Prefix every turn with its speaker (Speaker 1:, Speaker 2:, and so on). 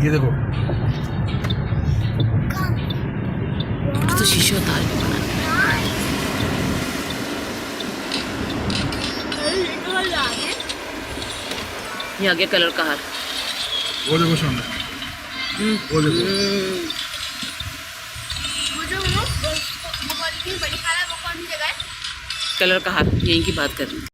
Speaker 1: ये देखो
Speaker 2: तो शीशे उतार के बना ये आगे कलर का हार
Speaker 1: वो देखो सामने वो देखो
Speaker 2: कलर का हार यहीं की बात कर रही हूँ।